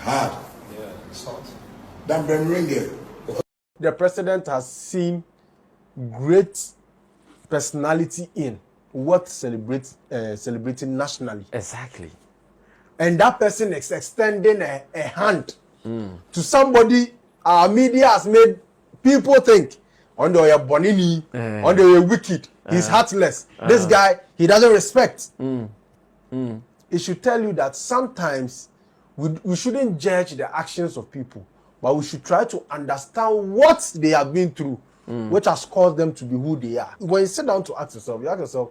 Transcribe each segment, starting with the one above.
hard. Yeah, it's hot. Than Bemringe. The president has seen great personality in what celebrating nationally. Exactly. And that person is extending a hand to somebody our media has made people think on the bonini, on the wicked, he's heartless. This guy, he doesn't respect. It should tell you that sometimes we shouldn't judge the actions of people, but we should try to understand what they have been through, which has caused them to be who they are. When you sit down to ask yourself,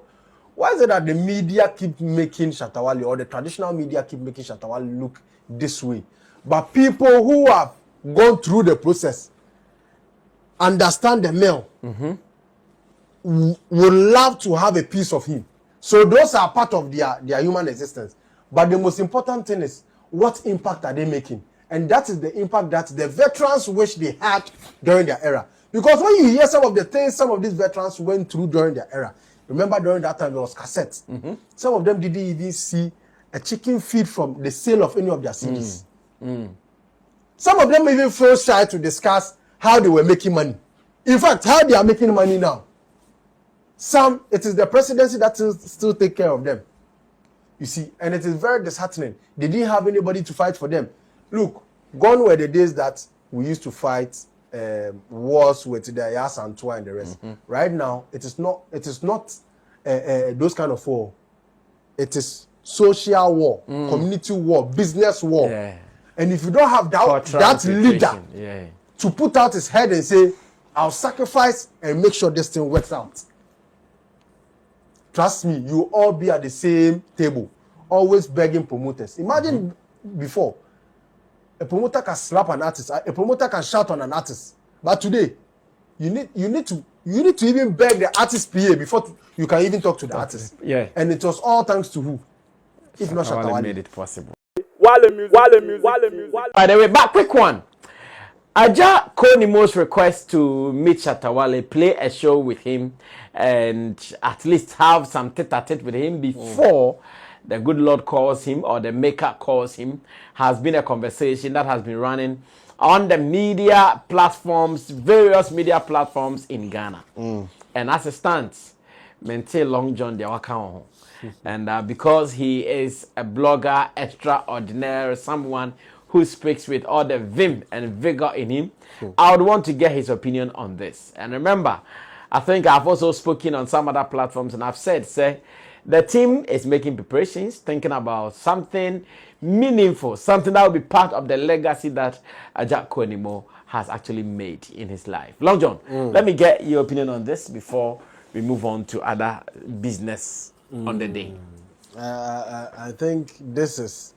why is it that the media keep making Shatta Wale, or the traditional media keep making Shatta Wale look this way? But people who have gone through the process, understand the mail, would love to have a piece of him. So those are part of their human existence. But the most important thing is, what impact are they making? And that is the impact that the veterans wish they had during their era. Because when you hear some of the things some of these veterans went through during their era, remember during that time there was cassettes. Some of them didn't even see a chicken feed from the sale of any of their CDs. Some of them even feel shy to discuss how they were making money. In fact, how they are making money now. Some, it is the presidency that still take care of them. You see, and it is very disheartening. They didn't have anybody to fight for them. Look, gone were the days that we used to fight wars with the Yas and Tua and the rest. Right now, it is not those kind of war. It is social war, community war, business war. Yeah. And if you don't have that leader to put out his head and say, I'll sacrifice and make sure this thing works out. Trust me, you all be at the same table, always begging promoters. Imagine before, a promoter can slap an artist, a promoter can shout on an artist. But today, you need to even beg the artist PA before you can even talk to the artist. Yeah. And it was all thanks to who? If not Shatta Wale. Made it possible. Wale music. By the way, back quick one. Aja Konimo's request to meet Shatta Wale, play a show with him, and at least have some tete-a-tete with him before the good Lord calls him or the Maker calls him, has been a conversation that has been running on the media platforms, various media platforms in Ghana. And as it stands, maintain Long John de Wakao. And because he is a blogger extraordinaire, someone who speaks with all the vim and vigor in him, I would want to get his opinion on this. And remember, I think I've also spoken on some other platforms, and I've said, the team is making preparations, thinking about something meaningful, something that will be part of the legacy that Aja Konimo has actually made in his life. Long John, let me get your opinion on this before we move on to other business on the day. I think this is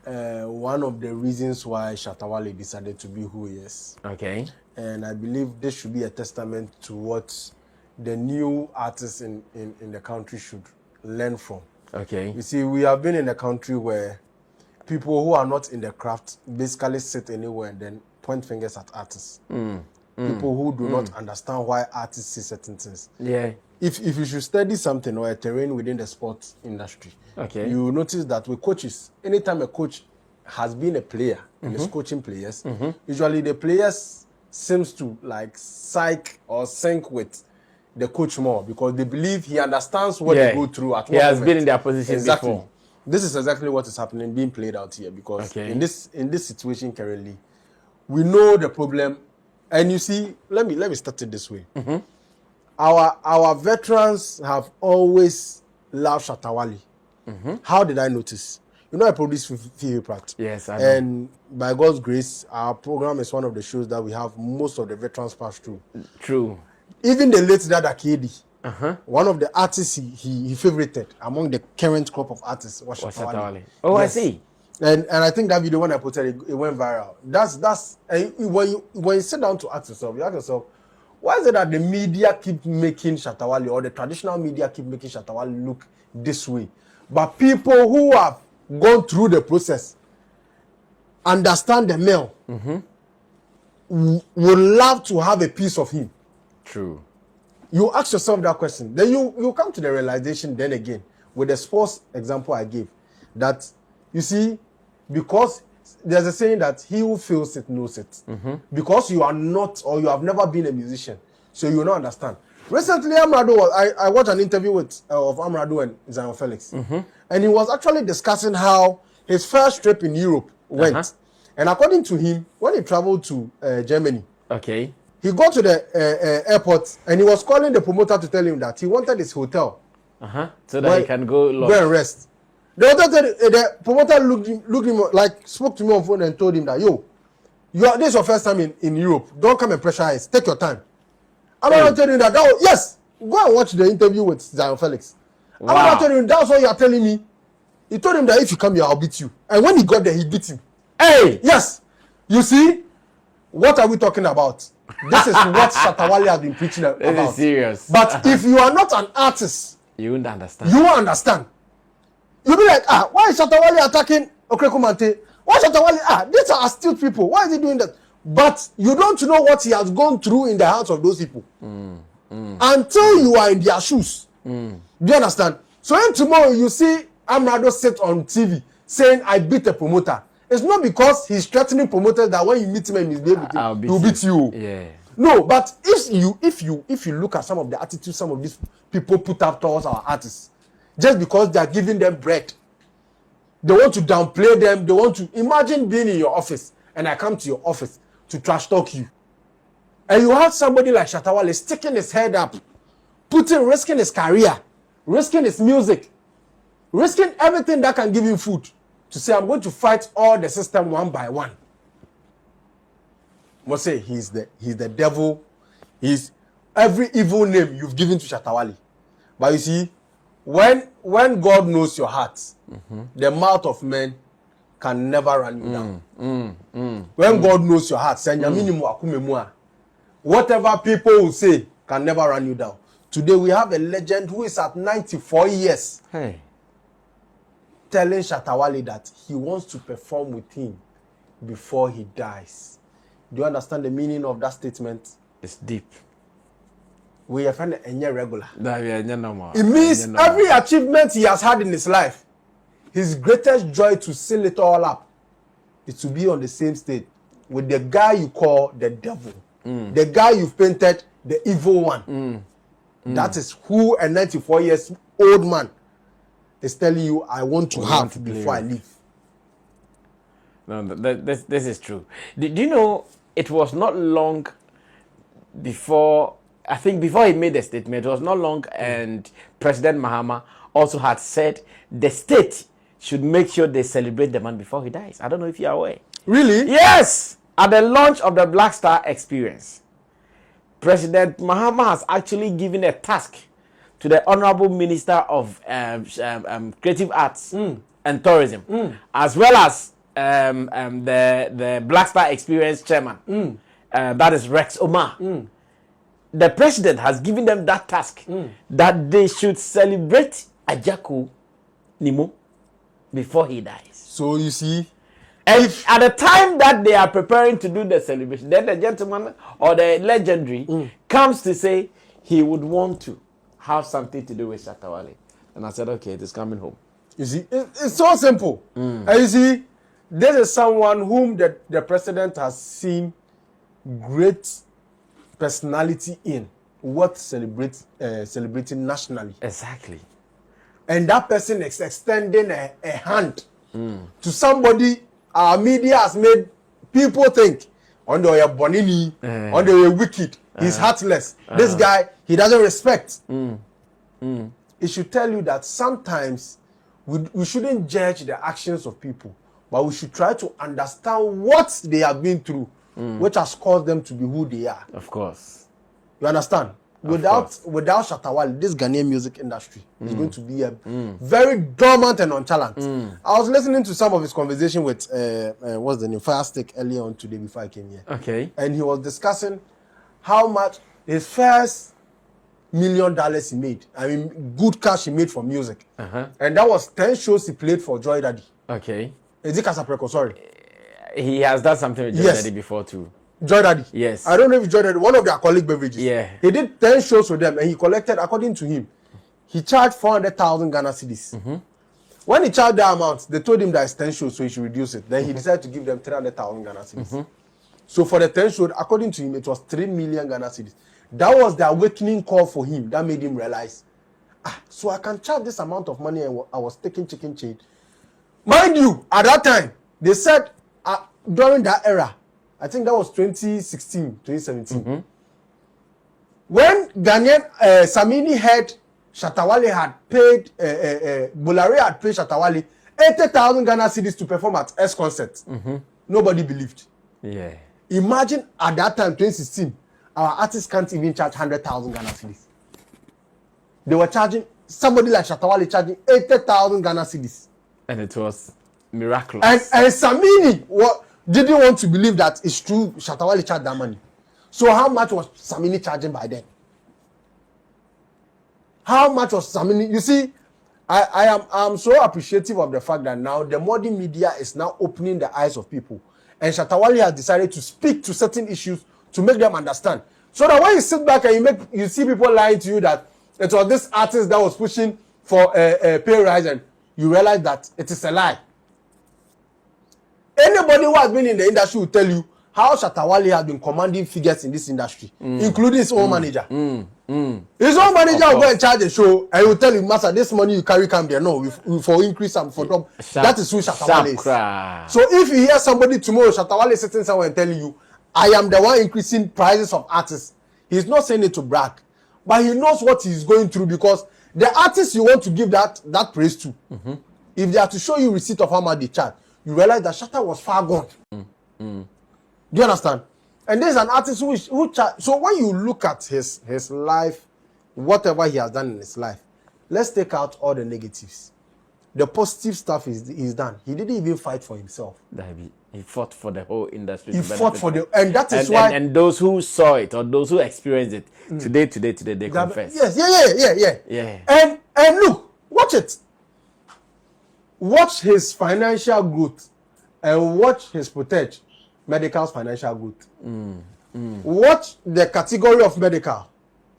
one of the reasons why Shatta Wale decided to be who he is. Okay. And I believe this should be a testament to what the new artists in the country should learn from. Okay. You see, we have been in a country where people who are not in the craft basically sit anywhere and then point fingers at artists. People who do not understand why artists say certain things. Yeah. If you should study something or a terrain within the sports industry, you will notice that with coaches, anytime a coach has been a player and is coaching players, usually the players seems to like sync with the coach more because they believe he understands what they go through at he has been in their position before. This is exactly what is happening, being played out here because in this situation currently, we know the problem. And you see, let me start it this way. Our veterans have always loved Shatta Wale. How did I notice? You know, I produce Fifi Pratt. Yes, I know. And by God's grace, our program is one of the shows that we have most of the veterans pass through. True. Even the late Dada Kedi, one of the artists he favorited among the current crop of artists was Shatta Wale. Oh, yes. I see. And I think that video when I put it went viral. That's when you sit down to ask yourself, why is it that the media keep making Shatta Wale or the traditional media keep making Shatta Wale look this way? But people who have gone through the process, understand the mail, would love to have a piece of him. True. You ask yourself that question, then you come to the realization then again with the sports example I gave that you see, because there's a saying that he who feels it knows it. Because you are not, or you have never been a musician, so you will not understand. Recently, I watched an interview of Amrado and Zion Felix, and he was actually discussing how his first trip in Europe went. And according to him, when he traveled to Germany, he got to the airport and he was calling the promoter to tell him that he wanted his hotel, so that he can go and rest. The promoter looked him like, spoke to me on phone and told him that, yo, this is your first time in Europe. Don't come and pressurize. Take your time. I'm not telling you that. Yes, go and watch the interview with Zion Felix. I'm not telling you that's what you are telling me. He told him that if you come here, I'll beat you. And when he got there, he beat him. Hey! Yes. You see, what are we talking about? This is what Shatta Wale has been preaching about. This is serious. But if you are not an artist, you won't understand. You won't understand. You'll be like, why is Shatta Wale attacking Okrekumante? Why is Shatta Wale? These are astute people. Why is he doing that? But you don't know what he has gone through in the hearts of those people. Until you are in their shoes. Do you understand? So when tomorrow you see Amrado sit on TV saying, I beat a promoter, it's not because he's threatening promoters that when you meet him and misbehave with him, he'll beat you. Yeah. No, but if you look at some of the attitudes some of these people put up towards our artists, just because they are giving them bread, they want to downplay them. They want to imagine being in your office and I come to your office to trash talk you, and you have somebody like Shatta Wale sticking his head up, risking his career, risking his music, risking everything that can give him food, to say I'm going to fight all the system one by one. Must say he's the devil. He's every evil name you've given to Shatta Wale. But you see, when God knows your heart, the mouth of men can never run you down. When God knows your heart, whatever people will say can never run you down. Today we have a legend who is at 94 years. Telling Shatta Wale that he wants to perform with him before he dies. Do you understand the meaning of that statement? It's deep. We are finding a regular. It means every achievement he has had in his life, his greatest joy to seal it all up is to be on the same stage with the guy you call the devil, the guy you've painted the evil one. That is who a 94 years old man is telling you, I want to have before I leave. No, this is true. Do you know, it was not long before, I think before he made the statement, it was not long and President Mahama also had said the state should make sure they celebrate the man before he dies. I don't know if you're aware. Really? Yes! At the launch of the Black Star Experience, President Mahama has actually given a task to the Honorable Minister of Creative Arts and Tourism, as well as the Black Star Experience chairman, that is Rex Omar. The president has given them that task, that they should celebrate Ajako Nimo before he dies. So you see, and at the time that they are preparing to do the celebration, then the gentleman or the legendary comes to say he would want to have something to do with Shatta Wale. And I said, okay, it is coming home. You see, it's so simple. And you see, this is someone whom the president has seen great personality in, worth celebrating nationally. Exactly. And that person is extending a hand to somebody our media has made people think, on the Bonini, on the wicked, he's heartless. This guy, he doesn't respect. It should tell you that sometimes we shouldn't judge the actions of people, but we should try to understand what they have been through, which has caused them to be who they are. Of course. You understand? Without Shatta Wale, this Ghanaian music industry is going to be a very dormant and nonchalant. I was listening to some of his conversation with what's the name, Firestick, earlier on today before I came here. Okay. And he was discussing how much his first $1 million he made. I mean, good cash he made from music. And that was 10 shows he played for Joy Daddy. Okay. Is it Casapreco? Sorry. He has done something with Joy Daddy before too. Joy Daddy. Yes. I don't know if Joy Daddy, one of their colleague beverages. Yeah. He did 10 shows with them and he collected, according to him, he charged 400,000 Ghana cedis. When he charged that amount, they told him that it's 10 shows, so he should reduce it. Then he decided to give them 300,000 Ghana cedis. So for the 10 shows, according to him, it was 3 million Ghana cedis. That was the awakening call for him. That made him realize, so I can charge this amount of money, and I was taking chicken change. Mind you, at that time, they said during that era, I think that was 2016, 2017, when Ghanaian Samini heard Shatta Wale had paid, Bolare had paid Shatta Wale 80,000 Ghana cedis to perform at S concert. Nobody believed. Yeah. Imagine at that time, 2016, our artists can't even charge 100,000 Ghana cedis. They were charging, somebody like Shatta Wale charging 80,000 Ghana cedis. And it was miraculous. And Samini didn't want to believe that it's true Shatta Wale charged that money. So how much was Samini charging by then? How much was Samini? You see, I'm so appreciative of the fact that now the modern media is now opening the eyes of people. And Shatta Wale has decided to speak to certain issues to make them understand. So that when you sit back and you see people lying to you that it was this artist that was pushing for a pay rise, and you realize that it is a lie. Anybody who has been in the industry will tell you how Shatta Wale has been commanding figures in this industry, including his own manager. His own manager will go and charge a show and he will tell you, Master, this money you carry come there. No, we for increase and for drop. That is who Shatta Wale is. So if you hear somebody tomorrow, Shatta Wale sitting somewhere and telling you, I am the one increasing prices of artists, he's not saying it to brag, but he knows what he's going through, because the artists you want to give that praise to, if they are to show you receipt of how much they charge, you realize that Shatta was far gone. Do you understand? And there's an artist who so when you look at his life, whatever he has done in his life, let's take out all the negatives. The positive stuff is done. He didn't even fight for himself. He fought for the whole industry. He fought for and that is why. And those who saw it or those who experienced it today, they confess. Yes, yeah. And look, watch it. Watch his financial growth, and watch his protege medical's financial growth. Watch the category of medical,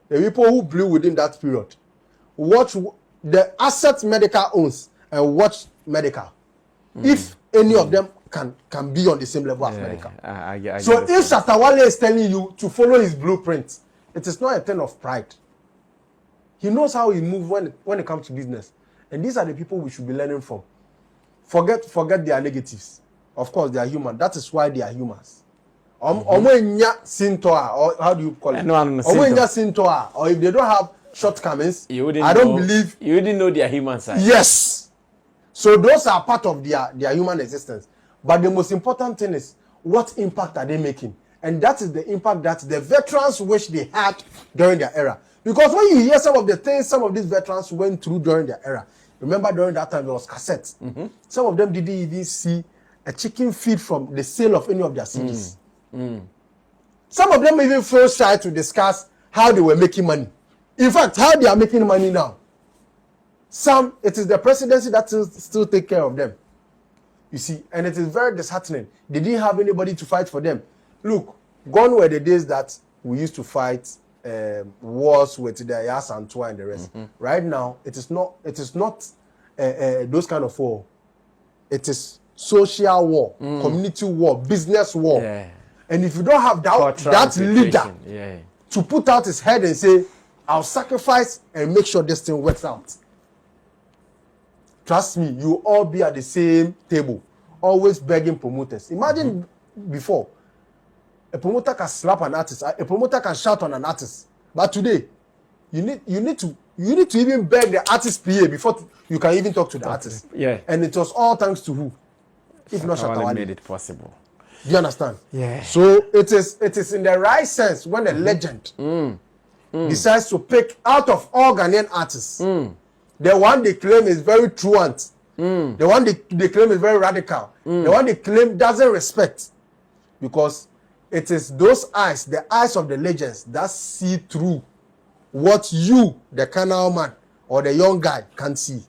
the people who blew within that period. Watch the assets medical owns, and watch medical. If any of them can be on the same level as medical. So if Shatta Wale is telling you to follow his blueprint, it is not a thing of pride. He knows how he moves when it comes to business. And these are the people we should be learning from. Forget their negatives. Of course, they are human. That is why they are humans. Or how do you call it? Or if they don't have shortcomings, I don't believe. You wouldn't know their human side. Yes. So those are part of their human existence. But the most important thing is, what impact are they making? And that is the impact that the veterans wish they had during their era. Because when you hear some of the things some of these veterans went through during their era, remember during that time there was cassettes. Some of them didn't even see a chicken feed from the sale of any of their CDs. Some of them even feel shy to discuss how they were making money. In fact, how they are making money now. Some, it is the presidency that still take care of them. You see, and it is very disheartening. They didn't have anybody to fight for them. Look, gone were the days that we used to fight wars with the Yas and Twa and the rest. Right now, it is not those kind of war. It is social war, community war, business war. Yeah. And if you don't have that leader to put out his head and say, I'll sacrifice and make sure this thing works out. Trust me, you all be at the same table, always begging promoters. Imagine before, a promoter can slap an artist, a promoter can shout on an artist. But today, you need to even beg the artist PA before you can even talk to the artist. Yeah. And it was all thanks to who? If not Shatta Wale. Made it possible. Do you understand? Yeah. So it is in the right sense when a legend decides to pick out of all Ghanaian artists, the one they claim is very truant, the one they claim is very radical, the one they claim doesn't respect, because it is those eyes, the eyes of the legends, that see through what you, the canal man or the young guy, can't see.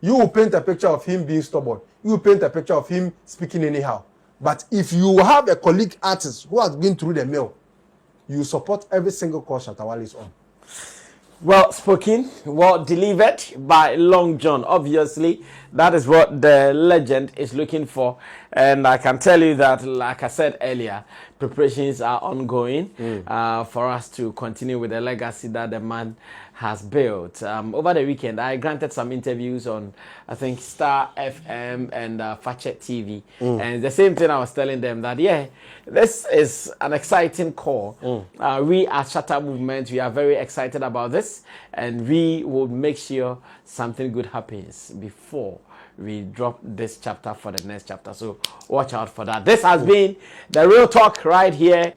You will paint a picture of him being stubborn. You will paint a picture of him speaking anyhow. But if you have a colleague artist who has been through the mill, you support every single cause Shatta Wale is on. Well spoken, well delivered by Long John. Obviously, That is what the legend is looking for. And I can tell you that, like I said earlier, preparations are ongoing for us to continue with the legacy that the man has built. Over the weekend, I granted some interviews on, I think, Star FM and Fachet TV. And the same thing I was telling them that, yeah, this is an exciting call. We at Shatta Movement, we are very excited about this. And we will make sure something good happens before we drop this chapter for the next chapter. So watch out for that. This has been the Real Talk right here.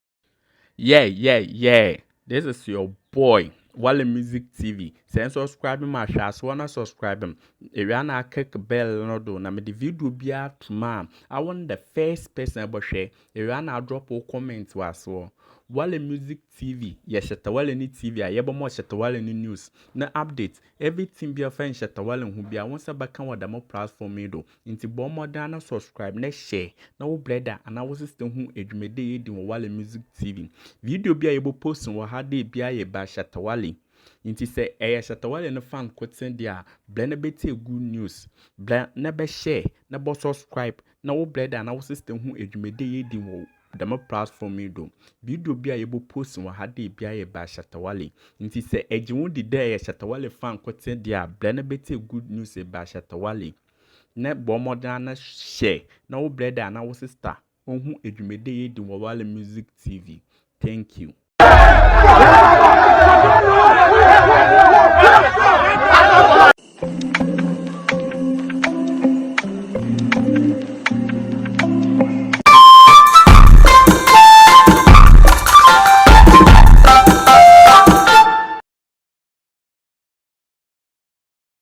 Yeah. This is your boy, Wale Music TV. Send subscribe my shots, wanna subscribe him. If you wanna click bell no do na me the video be out tomorrow. I want the first person about share. If you wanna drop a comment was so. Wale Music TV, yes, Shatta Wale ni TV, I yeba more Shatta Wale ni news. Na update, everything be a fan Shatta Wale who be a once a back on the more platform do. Into bomb more than subscribe, next share. Now brother, and I was still who edumede in Wale Music TV. Video be able post on what had they be a ba Shatta Wale. Inti say Shatta Wale no fan could send their blend good news. Blend never share, never subscribe. Now brother, and I was still who edumede in the more platform do. Video be able post on had they be a ba Shatta Wale. Inti say ejimu di day Shatta Wale fan could send their blend good news ba Shatta Wale. Ne bomb dana share. Now brother, and I was sister. On who edumede in Wale Music TV. Thank you.